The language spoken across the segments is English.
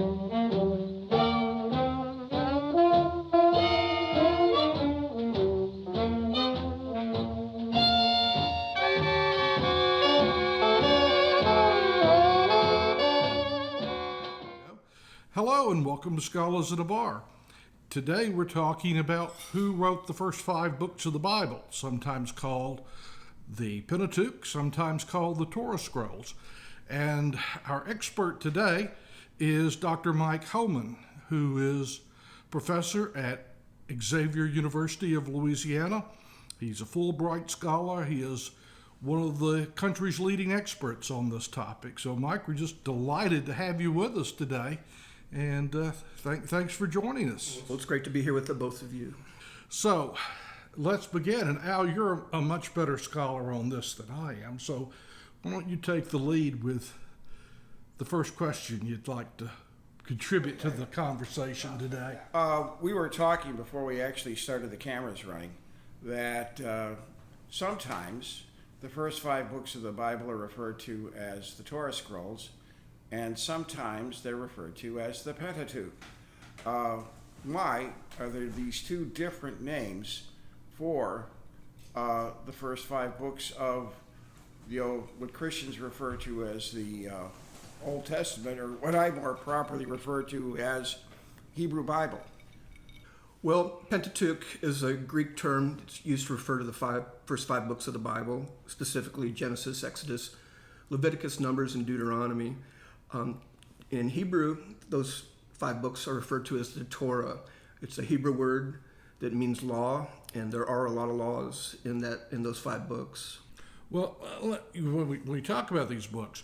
Hello and welcome to Scholars at a Bar. Today we're talking about who wrote the first 5 books of the Bible, sometimes called the Pentateuch, sometimes called the Torah Scrolls. And our expert today is Dr. Mike Homan, who is professor at Xavier University of Louisiana. He's a Fulbright scholar. He is one of the country's leading experts on this topic. So Mike, we're just delighted to have you with us today. And thanks for joining us. Well, it's great to be here with the both of you. So let's begin. And Al, you're a much better scholar on this than I am. So why don't you take the lead with the first question you'd like to contribute to the conversation today? We were talking before we actually started the cameras running that sometimes the first 5 books of the Bible are referred to as the Torah Scrolls, and sometimes they're referred to as the Pentateuch. Why are there these 2 different names for the first 5 books of what Christians refer to as the Old Testament, or what I more properly refer to as Hebrew Bible? Well, Pentateuch is a Greek term. It's used to refer to the first 5 books of the Bible, specifically Genesis, Exodus, Leviticus, Numbers, and Deuteronomy. In Hebrew, those 5 books are referred to as the Torah. It's a Hebrew word that means law, and there are a lot of laws in those 5 books. Well, when we talk about these books,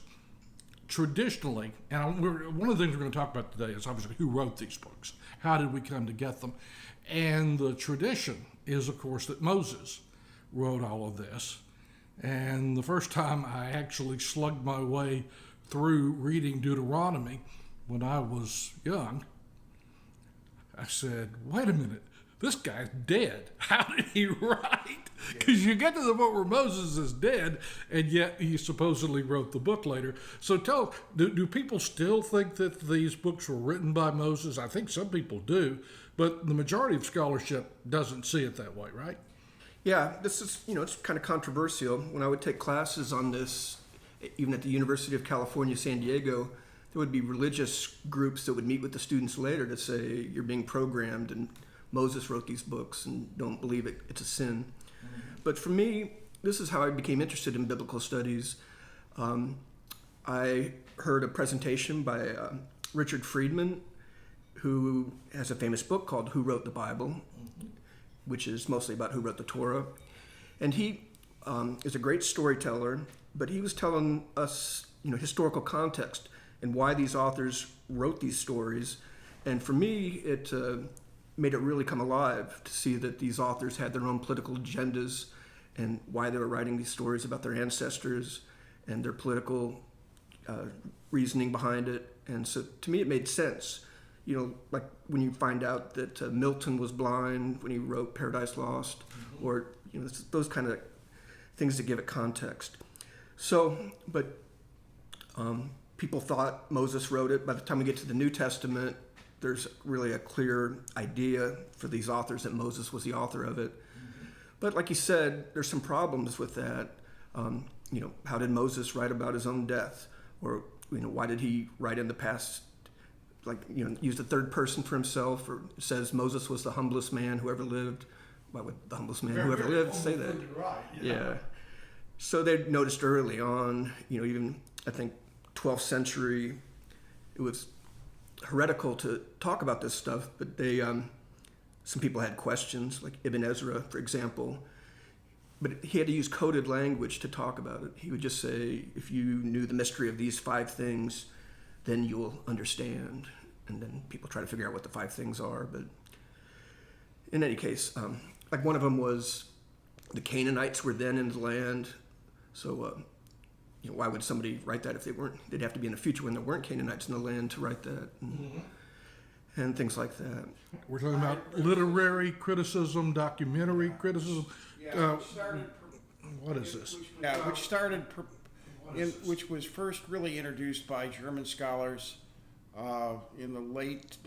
traditionally, and one of the things we're going to talk about today is obviously who wrote these books. How did we come to get them? And the tradition is, of course, that Moses wrote all of this. And the first time I actually slugged my way through reading Deuteronomy when I was young, I said, wait a minute, this guy's dead. How did he write? Because you get to the point where Moses is dead, and yet he supposedly wrote the book later. So do people still think that these books were written by Moses? I think some people do, but the majority of scholarship doesn't see it that way, right? Yeah, this is, it's kind of controversial. When I would take classes on this, even at the University of California, San Diego, there would be religious groups that would meet with the students later to say, you're being programmed and Moses wrote these books and don't believe it, it's a sin. Mm-hmm. But for me, this is how I became interested in biblical studies. I heard a presentation by Richard Friedman, who has a famous book called Who Wrote the Bible, mm-hmm. which is mostly about who wrote the Torah. And he is a great storyteller, but he was telling us, historical context and why these authors wrote these stories. And for me, it made it really come alive to see that these authors had their own political agendas and why they were writing these stories about their ancestors and their political reasoning behind it. And so to me, it made sense. Like when you find out that Milton was blind when he wrote Paradise Lost, mm-hmm. or those kind of things that give it context. So, but people thought Moses wrote it. By the time we get to the New Testament, there's really a clear idea for these authors that Moses was the author of it. Mm-hmm. But like you said, there's some problems with that. How did Moses write about his own death? Or, why did he write in the past, use the third person for himself? Or it says Moses was the humblest man who ever lived. Why would the humblest man who ever lived say that? Right, yeah. So they noticed early on, even I think 12th century, it was heretical to talk about this stuff, but some people had questions, like Ibn Ezra, for example, but he had to use coded language to talk about it. He would just say, if you knew the mystery of these 5 things, then you'll understand. And then people try to figure out what the 5 things are. But in any case, like one of them was the Canaanites were then in the land. So, why would somebody write that if they weren't? They'd have to be in the future when there weren't Canaanites in the land to write that, and things like that. We're talking about literary criticism, documentary criticism. What is this? Which was first really introduced by German scholars in the late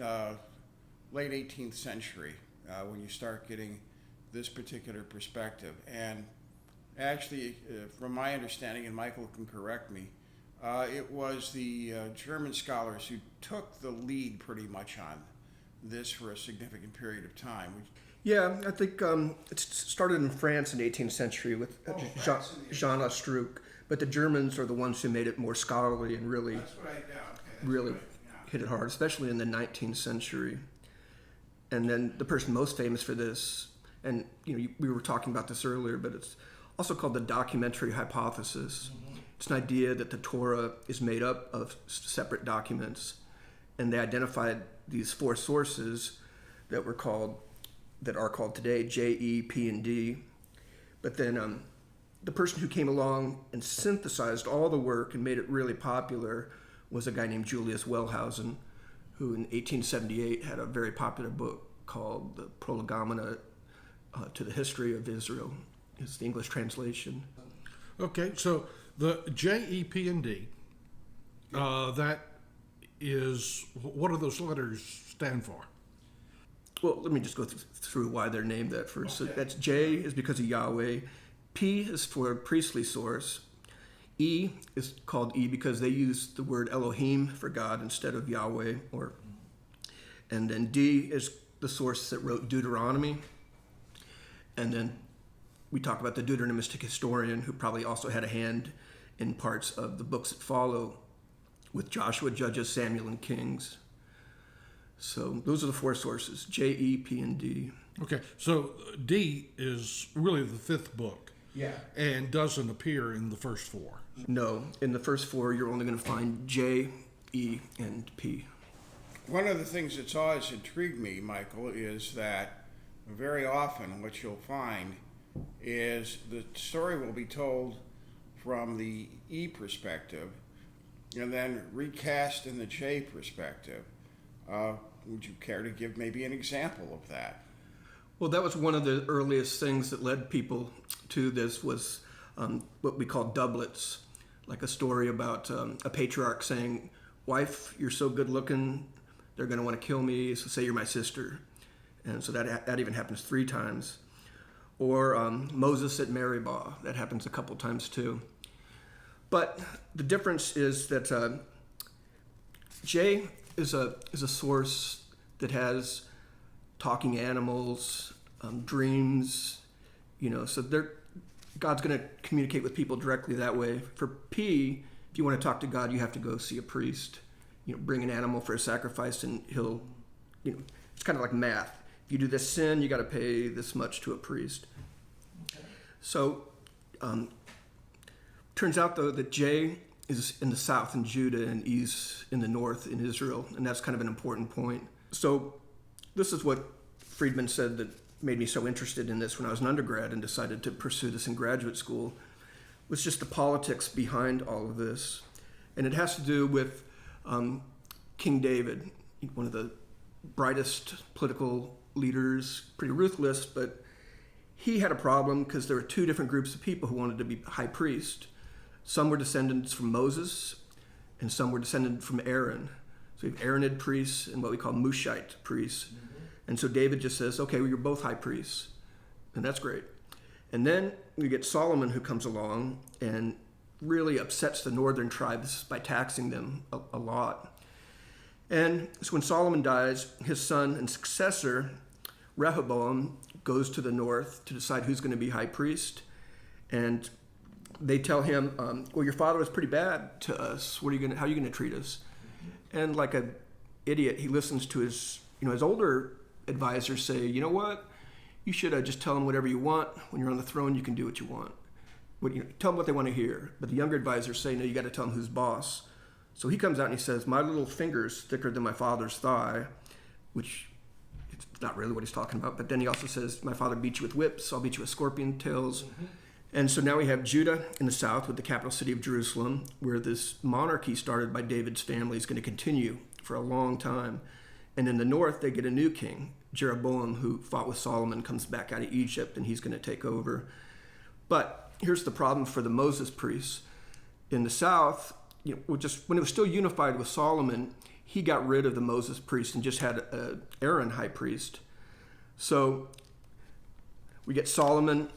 18th century when you start getting this particular perspective. And actually, from my understanding, and Michael can correct me, it was the German scholars who took the lead pretty much on this for a significant period of time. Yeah, I think it started in France in the 18th century with Jean Lastruc, but the Germans are the ones who made it more scholarly and really, hit it hard, especially in the 19th century. And then the person most famous for this, and we were talking about this earlier, but it's also called the documentary hypothesis. Mm-hmm. It's an idea that the Torah is made up of separate documents, and they identified these four sources that are called today J, E, P, and D. But then the person who came along and synthesized all the work and made it really popular was a guy named Julius Wellhausen, who in 1878 had a very popular book called The Prolegomena to the History of Israel. It's the English translation. Okay, so the J, E, P, and D, that is, what do those letters stand for? Well, let me just go through why they're named that first. Okay. So that's J is because of Yahweh. P is for priestly source. E is called E because they use the word Elohim for God instead of Yahweh. And then D is the source that wrote Deuteronomy. And then we talk about the Deuteronomistic historian who probably also had a hand in parts of the books that follow with Joshua, Judges, Samuel, and Kings. So those are the four sources, J, E, P, and D. Okay, so D is really the fifth book. Yeah. And doesn't appear in the first four. No, in the first four, you're only going to find J, E, and P. One of the things that's always intrigued me, Michael, is that very often what you'll find is the story will be told from the E perspective and then recast in the J perspective. Would you care to give maybe an example of that? Well, that was one of the earliest things that led people to this was what we call doublets, like a story about a patriarch saying, "Wife, you're so good looking, they're going to want to kill me, so say you're my sister." And so that even happens 3 times. Or Moses at Meribah, that happens a couple times too. But the difference is that J is a source that has talking animals, dreams, so God's going to communicate with people directly that way. For P, if you want to talk to God, you have to go see a priest, bring an animal for a sacrifice, and he'll, it's kind of like math. If you do this sin, you got to pay this much to a priest. Okay. So, turns out though that J is in the south in Judah and E's in the north in Israel, and that's kind of an important point. So this is what Friedman said that made me so interested in this when I was an undergrad and decided to pursue this in graduate school, was just the politics behind all of this. And it has to do with King David, one of the brightest political leaders, pretty ruthless, but he had a problem because there were 2 different groups of people who wanted to be high priest. Some were descendants from Moses, and some were descended from Aaron. So we have Aaronid priests and what we call Mushite priests. Mm-hmm. And so David just says, okay, well, you're both high priests. And that's great. And then we get Solomon who comes along and really upsets the northern tribes by taxing them a lot. And so when Solomon dies, his son and successor, Rehoboam, goes to the north to decide who's going to be high priest. And they tell him, well, your father was pretty bad to us. How are you going to treat us? And like an idiot, he listens to his older advisors say, you know what? You should just tell them whatever you want. When you're on the throne, you can do what you want. Tell them what they want to hear. But the younger advisors say, no, you got to tell them who's boss. So he comes out and he says, my little finger's thicker than my father's thigh, which it's not really what he's talking about. But then he also says, my father beat you with whips, I'll beat you with scorpion tails. Mm-hmm. And so now we have Judah in the south with the capital city of Jerusalem, where this monarchy started by David's family is going to continue for a long time. And in the north, they get a new king, Jeroboam, who fought with Solomon, comes back out of Egypt, and he's going to take over. But here's the problem for the Moses priests. In the south, when it was still unified with Solomon, he got rid of the Moses priest and just had Aaron high priest. So we get Solomon,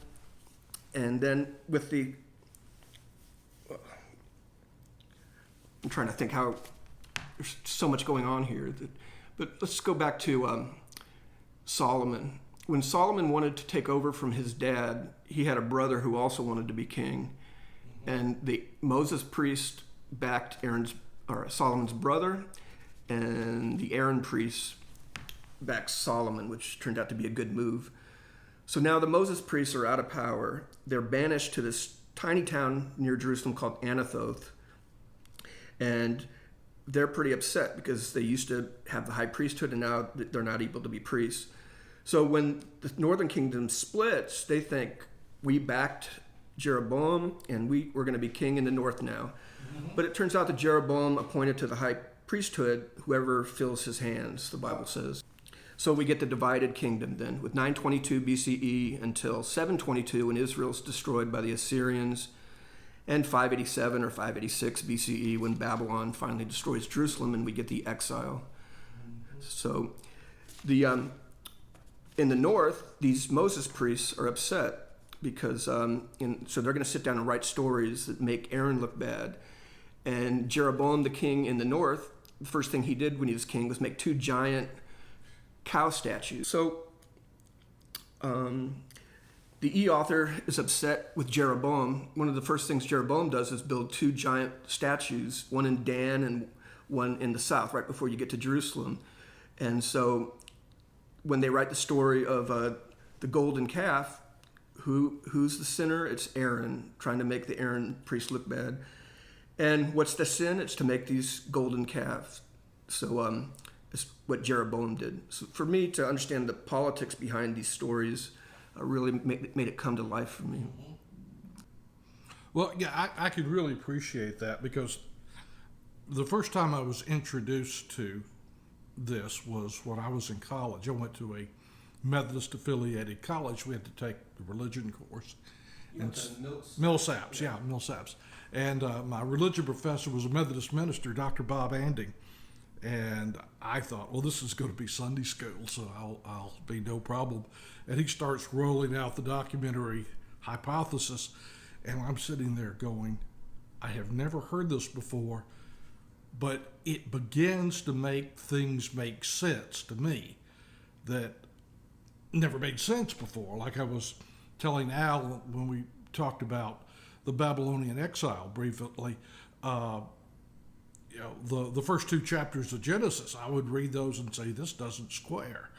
and then with the, I'm trying to think how, there's so much going on here. But let's go back to Solomon. When Solomon wanted to take over from his dad, he had a brother who also wanted to be king. And the Moses priest backed Solomon's brother, and the Aaron priest backed Solomon, which turned out to be a good move. So now the Moses priests are out of power. They're banished to this tiny town near Jerusalem called Anathoth. And they're pretty upset because they used to have the high priesthood, and now they're not able to be priests. So when the northern kingdom splits, they think, we backed Jeroboam, and we're going to be king in the north now. But it turns out that Jeroboam appointed to the high priesthood whoever fills his hands, the Bible says. So we get the divided kingdom then, with 922 BCE until 722 when Israel's destroyed by the Assyrians, and 587 or 586 BCE when Babylon finally destroys Jerusalem and we get the exile. So in the north, these Moses priests are upset because so they're going to sit down and write stories that make Aaron look bad. And Jeroboam, the king in the north, the first thing he did when he was king was make 2 giant cow statues. So the author is upset with Jeroboam. One of the first things Jeroboam does is build 2 giant statues, one in Dan and one in the south, right before you get to Jerusalem. And so when they write the story of the golden calf, who's the sinner? It's Aaron, trying to make the Aaron priest look bad. And what's the sin? It's to make these golden calves. So it's what Jeroboam did. So for me to understand the politics behind these stories really made it come to life for me. Well, yeah, I could really appreciate that, because the first time I was introduced to this was when I was in college. I went to a Methodist-affiliated college. We had to take the religion course. Millsaps, yeah, Millsaps. And my religion professor was a Methodist minister, Dr. Bob Anding. And I thought, well, this is going to be Sunday school, so I'll be no problem. And he starts rolling out the documentary hypothesis, and I'm sitting there going, I have never heard this before, but it begins to make things make sense to me that never made sense before. Like I was telling Al when we talked about the Babylonian exile briefly, the first 2 chapters of Genesis, I would read those and say, this doesn't square.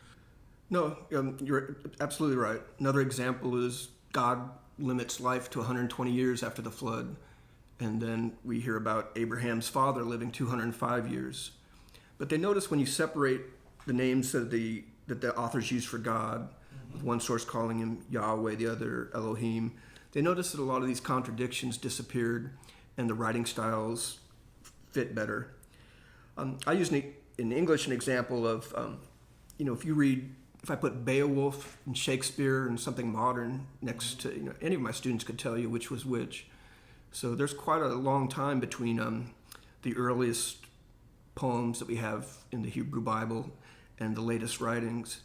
No, you're absolutely right. Another example is God limits life to 120 years after the flood. And then we hear about Abraham's father living 205 years. But they notice when you separate the names that the authors use for God, with one source calling him Yahweh, the other Elohim, they notice that a lot of these contradictions disappeared and the writing styles fit better. I use in English an example of, if I put Beowulf and Shakespeare and something modern next to, any of my students could tell you which was which. So there's quite a long time between the earliest poems that we have in the Hebrew Bible and the latest writings,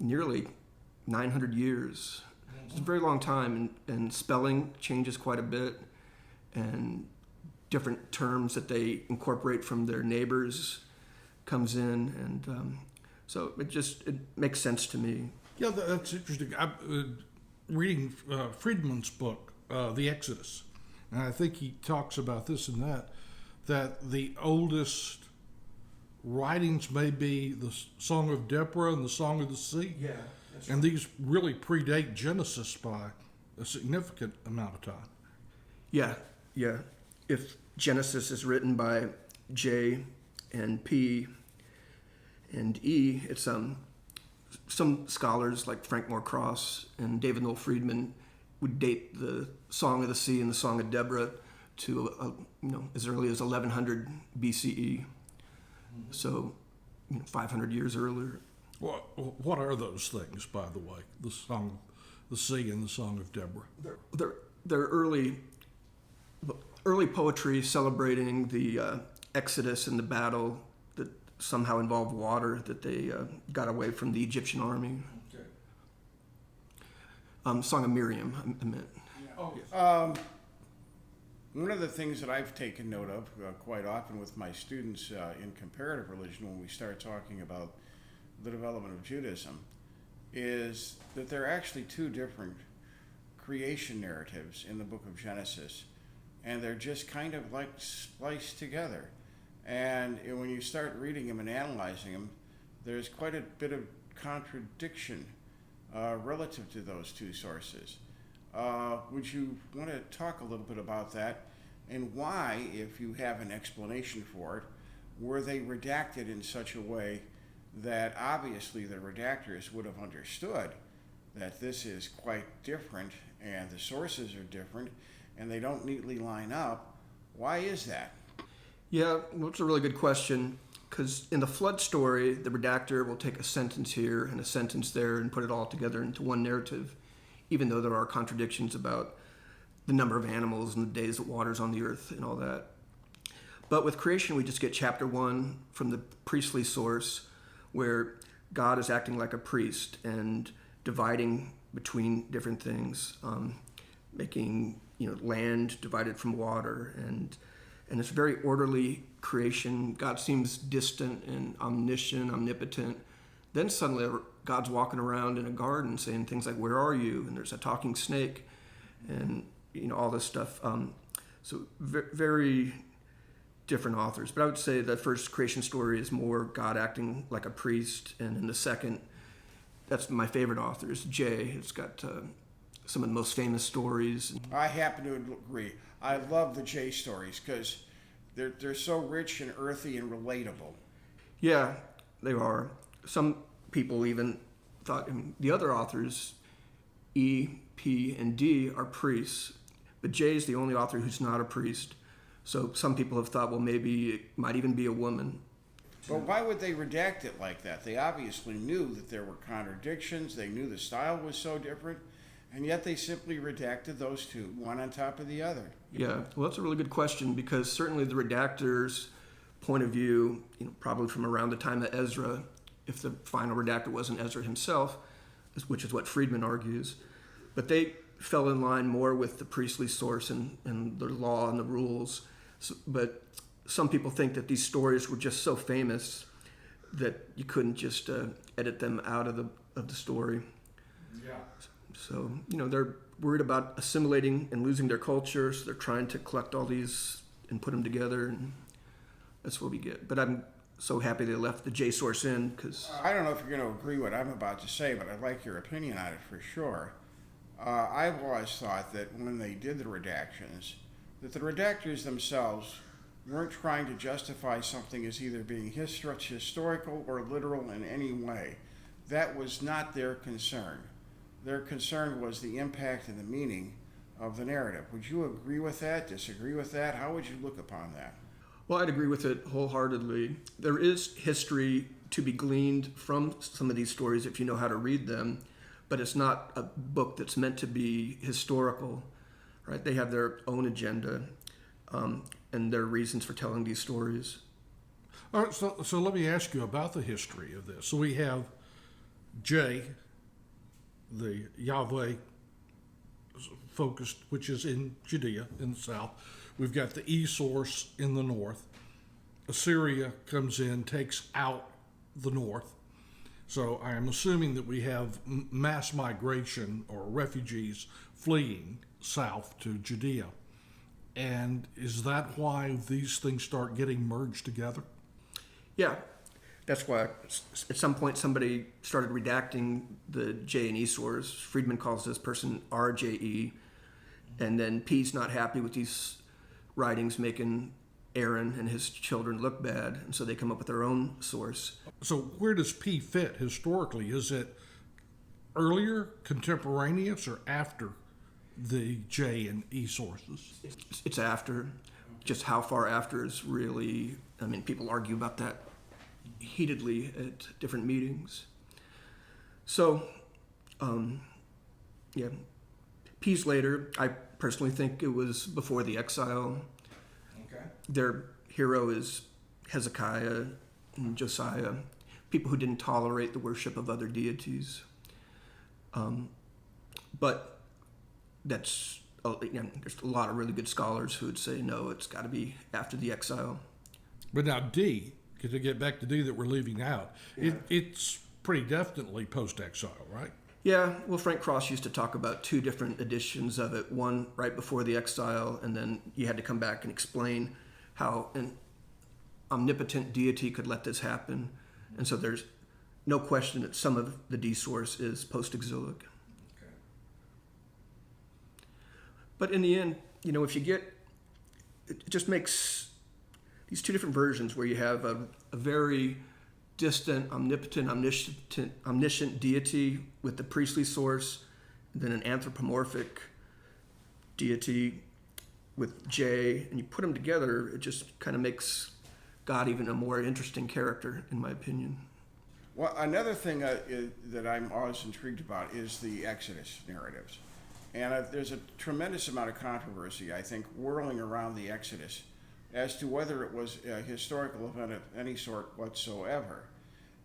nearly 900 years. It's a very long time, and spelling changes quite a bit, and different terms that they incorporate from their neighbors comes in, and so it makes sense to me. Yeah, that's interesting. I'm reading Friedman's book, The Exodus, and I think he talks about this and that the oldest writings may be the Song of Deborah and the Song of the Sea. Yeah, that's and these really predate Genesis by a significant amount of time. Yeah. If Genesis is written by J and P and E, it's some scholars like Frank Moore-Cross and David Noel Friedman would date the Song of the Sea and the Song of Deborah to as early as 1100 BCE. So 500 years earlier. What are those things, by the way? The Song of the Sea and the Song of Deborah. They're early poetry celebrating the Exodus and the battle that somehow involved water, that they got away from the Egyptian army. Song of Miriam, I meant. One of the things that I've taken note of quite often with my students in comparative religion when we start talking about the development of Judaism is that there are actually two different creation narratives in the book of Genesis, and they're just kind of like spliced together. And when you start reading them and analyzing them, there's quite a bit of contradiction relative to those two sources. Would you want to talk a little bit about that and why, if you have an explanation for it, were they redacted in such a way that obviously the redactors would have understood that this is quite different and the sources are different and they don't neatly line up? Why is that? Yeah, well, it's a really good question, because in the flood story, the redactor will take a sentence here and a sentence there and put it all together into one narrative, even though there are contradictions about the number of animals and the days that water's on the earth and all that. But with creation, we just get chapter 1 from the priestly source, where God is acting like a priest and dividing between different things, making land divided from water, and it's very orderly creation. God seems distant and omniscient, omnipotent. Then suddenly God's walking around in a garden saying things like, "Where are you?" And there's a talking snake, and all this stuff. So very different authors. But I would say the first creation story is more God acting like a priest, and in the second, that's my favorite author, is Jay. It's got some of the most famous stories. I happen to agree. I love the J stories because they're so rich and earthy and relatable. Yeah, they are. Some people even thought the other authors, E, P, and D, are priests, but J is the only author who's not a priest. So some people have thought, well, maybe it might even be a woman. But why would they redact it like that? They obviously knew that there were contradictions. They knew the style was so different, and yet they simply redacted those two, one on top of the other. Yeah, well, that's a really good question, because certainly the redactor's point of view, probably from around the time of Ezra, if the final redactor wasn't Ezra himself, which is what Friedman argues, but they fell in line more with the priestly source and the law and the rules. So, but some people think that these stories were just so famous that you couldn't just edit them out of the story. Yeah. So, they're worried about assimilating and losing their culture, so they're trying to collect all these and put them together, and that's what we get. But I'm so happy they left the J source in, because I don't know if you're going to agree with what I'm about to say, but I'd like your opinion on it for sure. I've always thought that when they did the redactions, that the redactors themselves weren't trying to justify something as either being historical or literal in any way. That was not their concern. Their concern was the impact and the meaning of the narrative. Would you agree with that, disagree with that? How would you look upon that? Well, I'd agree with it wholeheartedly. There is history to be gleaned from some of these stories if you know how to read them, but it's not a book that's meant to be historical, right? They have their own agenda and their reasons for telling these stories. All right, so let me ask you about the history of this. So we have J, the Yahweh focused, which is in Judea in the south. We've got the E source in the north. Assyria comes in, takes out the north. So I am assuming that we have mass migration or refugees fleeing south to Judea. And is that why these things start getting merged together? Yeah, that's why at some point somebody started redacting the J and E source. Friedman calls this person RJE, and then P's not happy with these writings making Aaron and his children look bad, and so they come up with their own source. So where does P fit historically? Is it earlier, contemporaneous, or after the J and E sources? It's after. Just how far after is really, people argue about that heatedly at different meetings. So, P's later. I personally think it was before the exile. Okay. Their hero is Hezekiah, and Josiah, people who didn't tolerate the worship of other deities. But there's a lot of really good scholars who would say, no, it's got to be after the exile. But now D, because to get back to D that we're leaving out, it's pretty definitely post-exile, right? Yeah, well, Frank Cross used to talk about two different editions of it, one right before the exile, and then you had to come back and explain how an omnipotent deity could let this happen. And so there's no question that some of the D source is post-exilic. Okay. But in the end, if you get, it just makes these two different versions where you have a very distant, omnipotent, omniscient deity with the priestly source, and then an anthropomorphic deity with J, and you put them together, it just kind of makes God even a more interesting character, in my opinion. Well, another thing that I'm always intrigued about is the Exodus narratives. And there's a tremendous amount of controversy, I think, whirling around the Exodus as to whether it was a historical event of any sort whatsoever.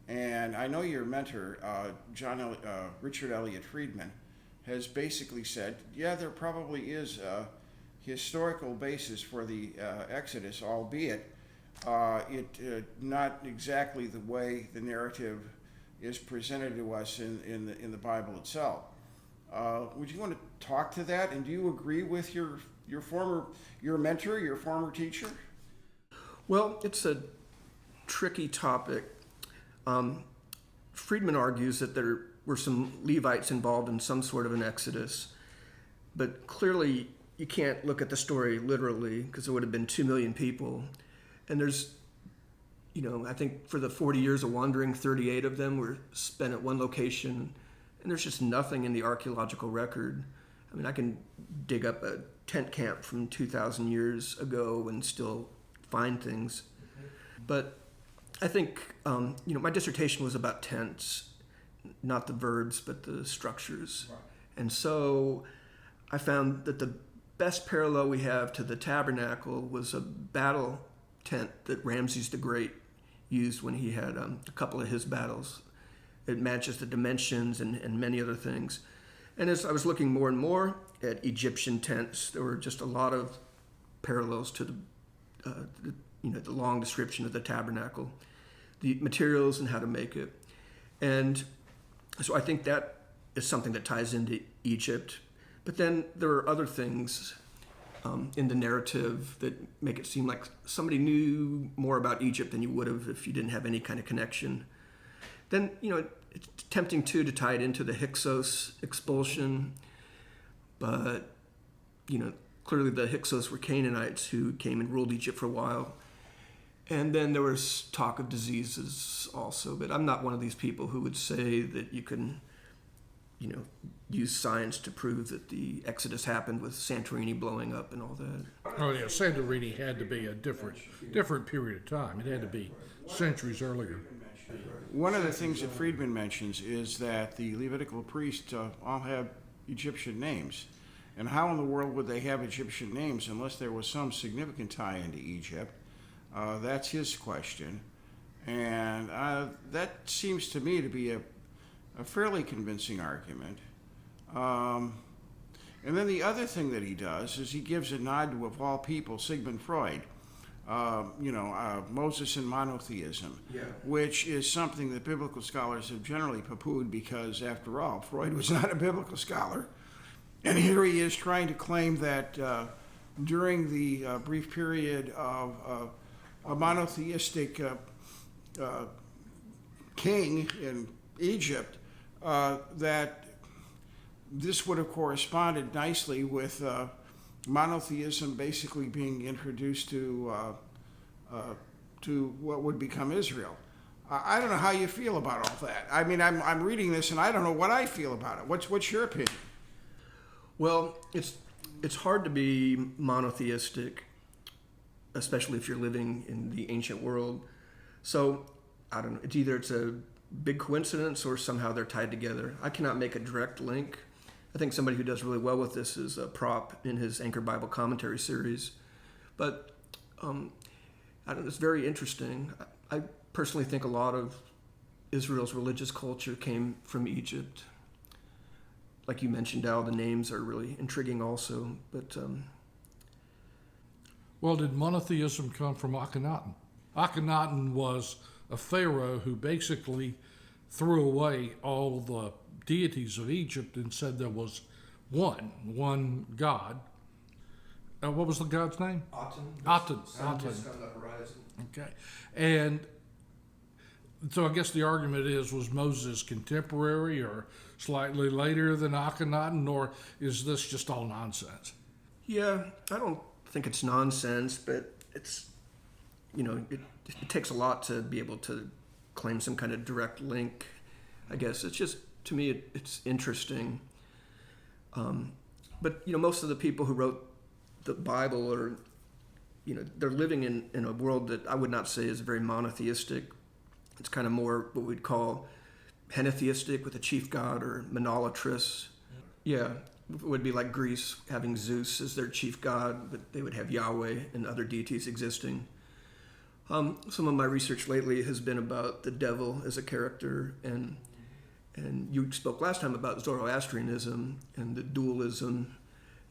And I know your mentor, Richard Elliott Friedman, has basically said, yeah, there probably is a historical basis for the Exodus, albeit not exactly the way the narrative is presented to us in the Bible itself. Would you want to talk to that? And do you agree with your mentor, your former teacher? Well, it's a tricky topic. Friedman argues that there were some Levites involved in some sort of an exodus, but clearly you can't look at the story literally because there would have been 2 million people. And there's, I think for the 40 years of wandering, 38 of them were spent at one location, and there's just nothing in the archaeological record. I mean, I can dig up a tent camp from 2,000 years ago and still find things. But I think, my dissertation was about tents, not the verbs, but the structures. Right. And so I found that the best parallel we have to the tabernacle was a battle tent that Ramses the Great used when he had a couple of his battles. It matches the dimensions and many other things. And as I was looking more and more at Egyptian tents, there were just a lot of parallels to the long description of the tabernacle, the materials and how to make it. And so I think that is something that ties into Egypt. But then there are other things in the narrative that make it seem like somebody knew more about Egypt than you would have if you didn't have any kind of connection. Then, it's tempting too to tie it into the Hyksos expulsion, but, clearly the Hyksos were Canaanites who came and ruled Egypt for a while. And then there was talk of diseases also, but I'm not one of these people who would say that you can, use science to prove that the Exodus happened with Santorini blowing up and all that. Oh yeah, Santorini had to be a different period of time. It had to be centuries earlier. One of the things that Friedman mentions is that the Levitical priests all have Egyptian names. And how in the world would they have Egyptian names unless there was some significant tie into Egypt? That's his question. And that seems to me to be a fairly convincing argument. And then the other thing that he does is he gives a nod to, of all people, Sigmund Freud. Moses and monotheism, which is something that biblical scholars have generally poo-pooed because, after all, Freud was not a biblical scholar. And here he is trying to claim that during the brief period of a monotheistic king in Egypt, that this would have corresponded nicely with monotheism basically being introduced to what would become Israel. I don't know how you feel about all that. I mean, I'm reading this and I don't know what I feel about it. What's your opinion? Well, it's hard to be monotheistic, especially if you're living in the ancient world. So I don't know. It's a big coincidence or somehow they're tied together. I cannot make a direct link. I think somebody who does really well with this is Prop in his Anchor Bible Commentary series. But I don't know, it's very interesting. I personally think a lot of Israel's religious culture came from Egypt. Like you mentioned, Al, the names are really intriguing also. But Well, did monotheism come from Akhenaten? Akhenaten was a pharaoh who basically threw away all the deities of Egypt and said there was one God. What was the god's name? Aten. Okay. And so I guess the argument was Moses contemporary or slightly later than Akhenaten, or is this just all nonsense? yeah, I don't think it's nonsense, but it's, it takes a lot to be able to claim some kind of direct link. I guess it's just, to me, it's interesting. But most of the people who wrote the Bible are, they're living in a world that I would not say is very monotheistic. It's kind of more what we'd call henotheistic, with a chief god, or monolatrous. Yeah, it would be like Greece having Zeus as their chief god, but they would have Yahweh and other deities existing. Some of my research lately has been about the devil as a character, and you spoke last time about Zoroastrianism and the dualism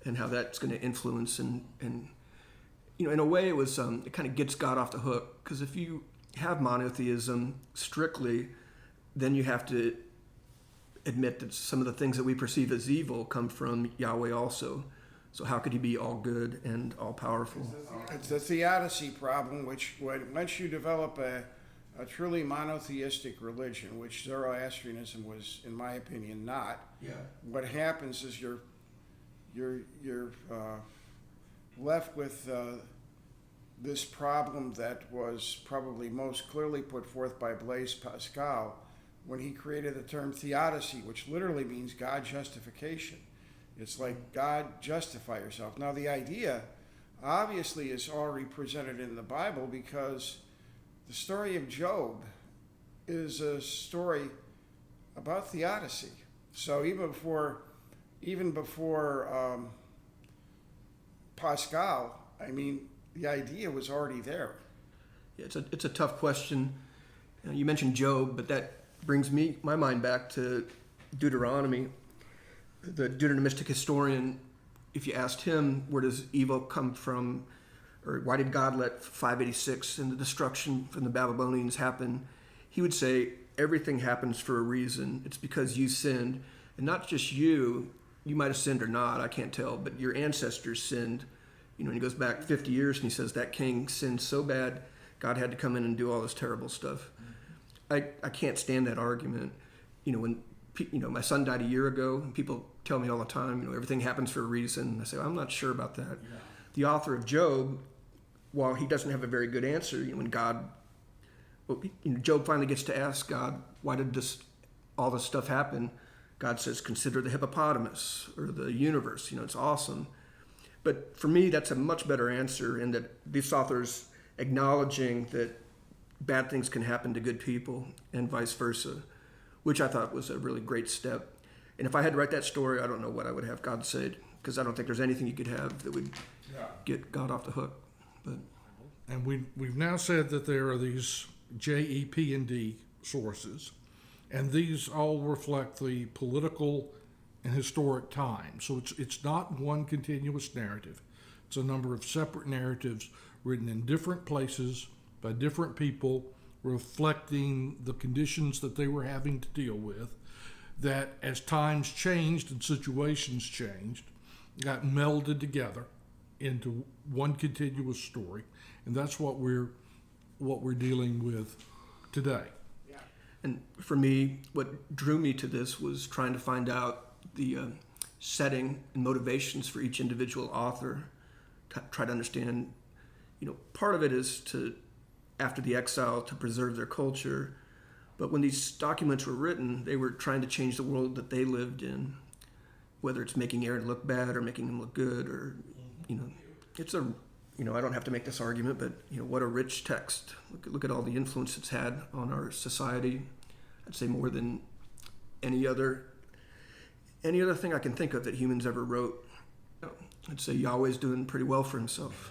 and how that's going to influence and in a way it kind of gets God off the hook, because if you have monotheism strictly, then you have to admit that some of the things that we perceive as evil come from Yahweh also. So how could he be all good and all powerful? It's the theodicy problem, which once you develop a truly monotheistic religion, which Zoroastrianism was, in my opinion, not. Yeah. What happens is you're left with this problem that was probably most clearly put forth by Blaise Pascal when he created the term theodicy, which literally means God justification. It's like God justify yourself. Now the idea obviously is already presented in the Bible, because the story of Job is a story about theodicy. So even before Pascal, the idea was already there. Yeah, it's a tough question. You mentioned Job, but that brings my mind back to Deuteronomy. The Deuteronomistic historian, if you asked him, where does evil come from, or why did God let 586 and the destruction from the Babylonians happen, he would say everything happens for a reason. It's because you sinned, and not just you might have sinned or not, I can't tell, but your ancestors sinned. And he goes back 50 years and he says that king sinned so bad, God had to come in and do all this terrible stuff. I can't stand that argument. When my son died a year ago, and people tell me all the time, everything happens for a reason. I say, I'm not sure about that. Yeah. The author of Job, while he doesn't have a very good answer, when Job finally gets to ask God, why did all this stuff happen? God says, consider the hippopotamus or the universe. It's awesome. But for me, that's a much better answer, in that this author's acknowledging that bad things can happen to good people and vice versa, which I thought was a really great step. And if I had to write that story, I don't know what I would have God say, because I don't think there's anything you could have that would get God off the hook. But And we've now said that there are these J, E, P, and D sources, and these all reflect the political and historic time. So it's not one continuous narrative. It's a number of separate narratives written in different places by different people, reflecting the conditions that they were having to deal with, that as times changed and situations changed, got melded together into one continuous story. And that's what we're dealing with today. Yeah. And for me, what drew me to this was trying to find out the setting and motivations for each individual author, try to understand, part of it is to, after the exile, to preserve their culture. But when these documents were written, they were trying to change the world that they lived in, whether it's making Aaron look bad or making him look good, or, it's a, I don't have to make this argument, but, what a rich text. Look at all the influence it's had on our society. I'd say more than any other thing I can think of that humans ever wrote. I'd say Yahweh's doing pretty well for himself.